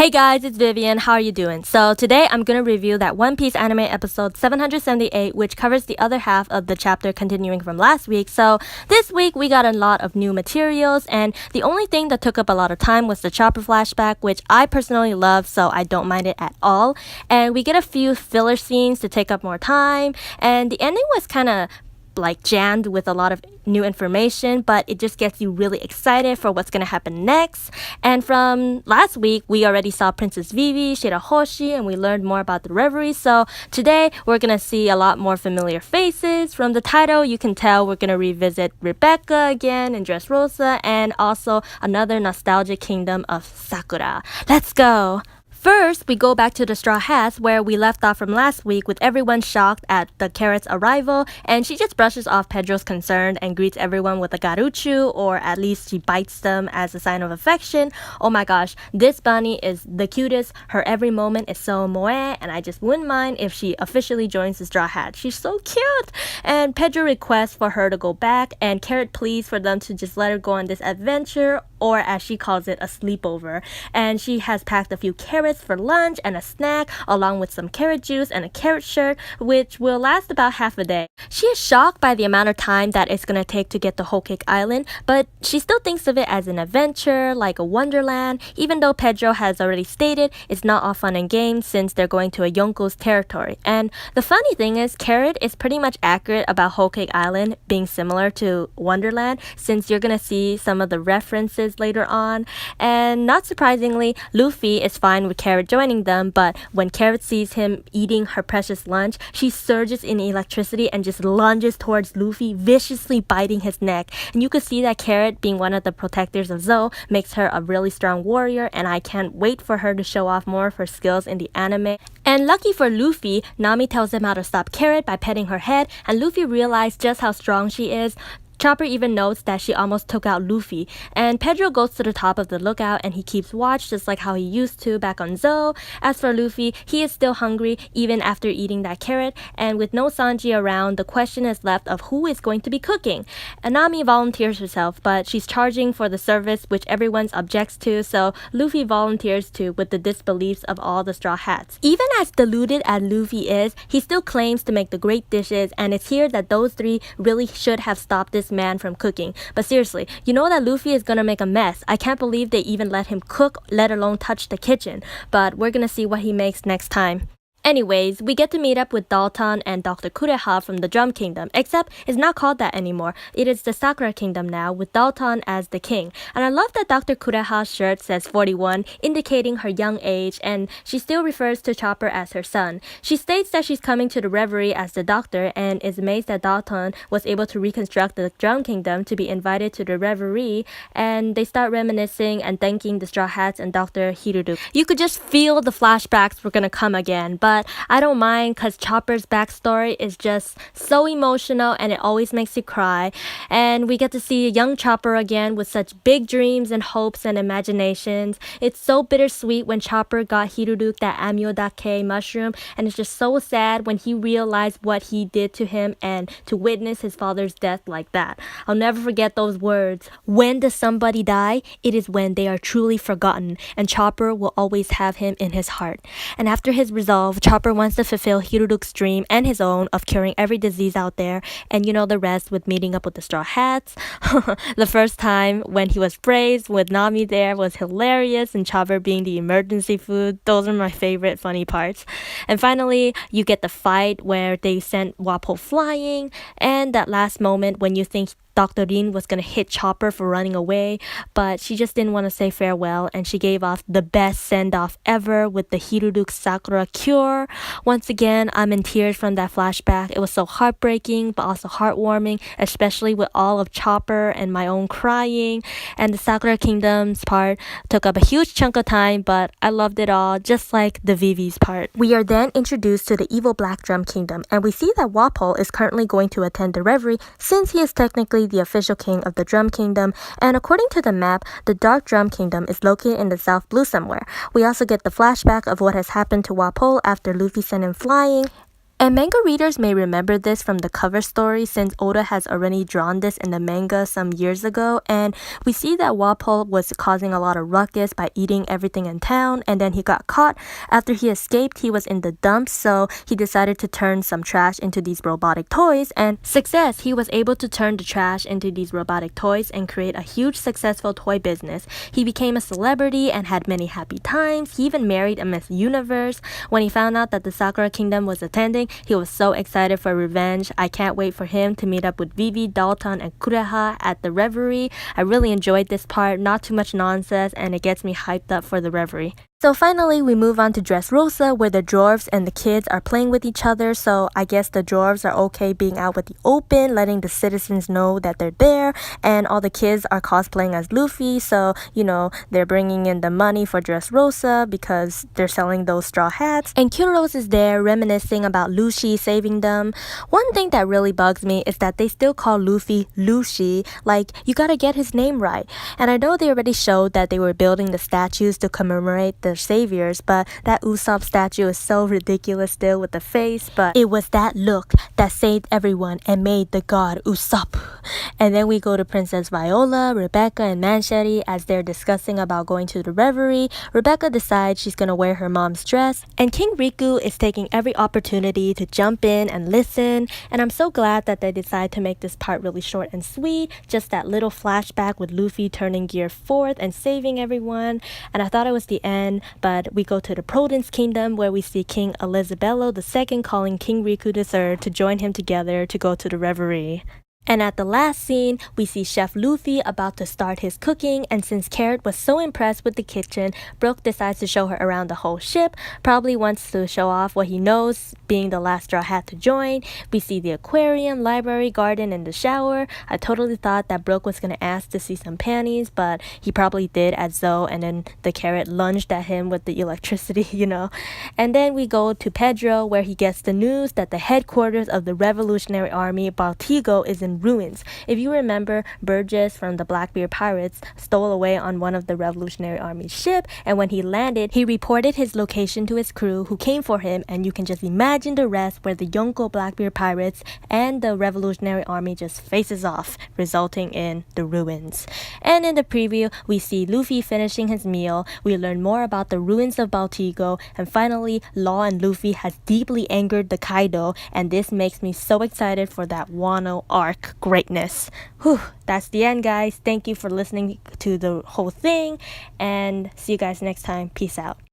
Hey guys, it's Vivian. How are you doing? So today I'm gonna review that One Piece anime episode 778, which covers the other half of the chapter continuing from last week. So this week we got a lot of new materials, and the only thing that took up a lot of time was the Chopper flashback, which I personally love, so I don't mind it at all. And we get a few filler scenes to take up more time, and the ending was kind of jammed with a lot of new information, but it just gets you really excited for what's gonna happen next. And from last week, we already saw Princess Vivi, Shirahoshi, and we learned more about the Reverie. So today, we're gonna see a lot more familiar faces. From the title, you can tell we're gonna revisit Rebecca again in Dressrosa, and also another nostalgic kingdom of Sakura. Let's go! First, we go back to the Straw Hats where we left off from last week with everyone shocked at the Carrot's arrival, and she just brushes off Pedro's concern and greets everyone with a garuchu, or at least she bites them as a sign of affection. Oh my gosh, this bunny is the cutest. Her every moment is so moe, and I just wouldn't mind if she officially joins the Straw Hats. She's so cute! And Pedro requests for her to go back, and Carrot pleads for them to just let her go on this adventure, or as she calls it, a sleepover. And she has packed a few carrots for lunch and a snack, along with some carrot juice and a carrot shirt, which will last about half a day. She is shocked by the amount of time that it's gonna take to get to Whole Cake Island, but she still thinks of it as an adventure, like a wonderland, even though Pedro has already stated it's not all fun and games since they're going to a Yonko's territory. And the funny thing is, Carrot is pretty much accurate about Whole Cake Island being similar to Wonderland, since you're gonna see some of the references later on. And not surprisingly, Luffy is fine with Carrot joining them, but when Carrot sees him eating her precious lunch, she surges in electricity and just lunges towards Luffy, viciously biting his neck. And you could see that Carrot, being one of the protectors of Zou, makes her a really strong warrior, and I can't wait for her to show off more of her skills in the anime. And lucky for Luffy, Nami tells him how to stop Carrot by petting her head, and Luffy realized just how strong she is. Chopper even notes that she almost took out Luffy, and Pedro goes to the top of the lookout and he keeps watch just like how he used to back on Zou. As for Luffy, he is still hungry even after eating that carrot, and with no Sanji around, the question is left of who is going to be cooking. Anami volunteers herself, but she's charging for the service which everyone objects to, so Luffy volunteers too, with the disbeliefs of all the Straw Hats. Even as deluded as Luffy is, he still claims to make the great dishes, and it's here that those three really should have stopped this man from cooking. But seriously, you know that Luffy is gonna make a mess. I can't believe they even let him cook, let alone touch the kitchen. But we're gonna see what he makes next time. Anyways, we get to meet up with Dalton and Dr. Kureha from the Drum Kingdom, except it's not called that anymore. It is the Sakura Kingdom now, with Dalton as the king. And I love that Dr. Kureha's shirt says 41, indicating her young age, and she still refers to Chopper as her son. She states that she's coming to the Reverie as the doctor, and is amazed that Dalton was able to reconstruct the Drum Kingdom to be invited to the Reverie, and they start reminiscing and thanking the Straw Hats and Dr. Hirudu. You could just feel the flashbacks were gonna come again, but I don't mind because Chopper's backstory is just so emotional and it always makes you cry. And we get to see a young Chopper again with such big dreams and hopes and imaginations. It's so bittersweet when Chopper got Hirudu that Amyodake mushroom, and it's just so sad when he realized what he did to him and to witness his father's death like that. I'll never forget those words. When does somebody die? It is when they are truly forgotten, and Chopper will always have him in his heart. And after his resolve, Chopper wants to fulfill Hirudu's dream and his own of curing every disease out there, and you know the rest with meeting up with the Straw Hats. The first time when he was praised with Nami there was hilarious, and Chopper being the emergency food, those are my favorite funny parts. And finally, you get the fight where they sent Walpole flying, and that last moment when you think Dr. Rin was gonna hit Chopper for running away, but she just didn't want to say farewell, and she gave off the best send-off ever with the Hirudu Sakura cure. Once again, I'm in tears from that flashback. It was so heartbreaking, but also heartwarming, especially with all of Chopper and my own crying. And the Sakura Kingdom's part took up a huge chunk of time, but I loved it all, just like the Vivi's part. We are then introduced to the evil Black Drum Kingdom, and we see that Walpole is currently going to attend the Reverie since he is technically the official king of the Drum Kingdom, and according to the map, the Dark Drum Kingdom is located in the South Blue somewhere. We also get the flashback of what has happened to Walpole after Luffy sent him flying. And manga readers may remember this from the cover story since Oda has already drawn this in the manga some years ago, and we see that Walpole was causing a lot of ruckus by eating everything in town, and then he got caught. After he escaped, he was in the dumps, so he decided to turn some trash into these robotic toys, and success! He was able to turn the trash into these robotic toys and create a huge successful toy business. He became a celebrity and had many happy times. He even married a Miss Universe. When he found out that the Sakura Kingdom was attending, he was so excited for revenge. I can't wait for him to meet up with Vivi, Dalton, and Kureha at the Reverie. I really enjoyed this part, not too much nonsense, and it gets me hyped up for the Reverie. So finally, we move on to Dressrosa, where the dwarves and the kids are playing with each other. So I guess the dwarves are okay being out with the open, letting the citizens know that they're there. And all the kids are cosplaying as Luffy. So, you know, they're bringing in the money for Dressrosa because they're selling those straw hats. And Kuros is there reminiscing about Lucy saving them. One thing that really bugs me is that they still call Luffy Lucy. Like, you gotta get his name right. And I know they already showed that they were building the statues to commemorate the saviors, but that Usopp statue is so ridiculous still with the face, but it was that look that saved everyone and made the god Usopp. And then we go to Princess Viola, Rebecca, and Manchetti as they're discussing about going to the Reverie. Rebecca decides she's gonna wear her mom's dress, and King Riku is taking every opportunity to jump in and listen, and I'm so glad that they decided to make this part really short and sweet, just that little flashback with Luffy turning gear 4th and saving everyone, and I thought it was the end. But we go to the Prudence Kingdom where we see King Elizabello II calling King Riku III to join him together to go to the Reverie. And at the last scene, we see Chef Luffy about to start his cooking, and since Carrot was so impressed with the kitchen, Brooke decides to show her around the whole ship, probably wants to show off what he knows, being the last Straw Hat to join. We see the aquarium, library, garden, and the shower. I totally thought that Brooke was going to ask to see some panties, but he probably did as though, and then the Carrot lunged at him with the electricity, you know. And then we go to Pedro, where he gets the news that the headquarters of the Revolutionary Army, Baltigo, is in ruins. If you remember, Burgess from the Blackbeard Pirates stole away on one of the Revolutionary Army's ship, and when he landed, he reported his location to his crew who came for him, and you can just imagine the rest where the Yonko Blackbeard Pirates and the Revolutionary Army just faces off, resulting in the ruins. And in the preview, we see Luffy finishing his meal, we learn more about the ruins of Baltigo, and finally, Law and Luffy has deeply angered the Kaido, and this makes me so excited for that Wano arc greatness. Whew, that's the end, guys. Thank you for listening to the whole thing, and see you guys next time. Peace out.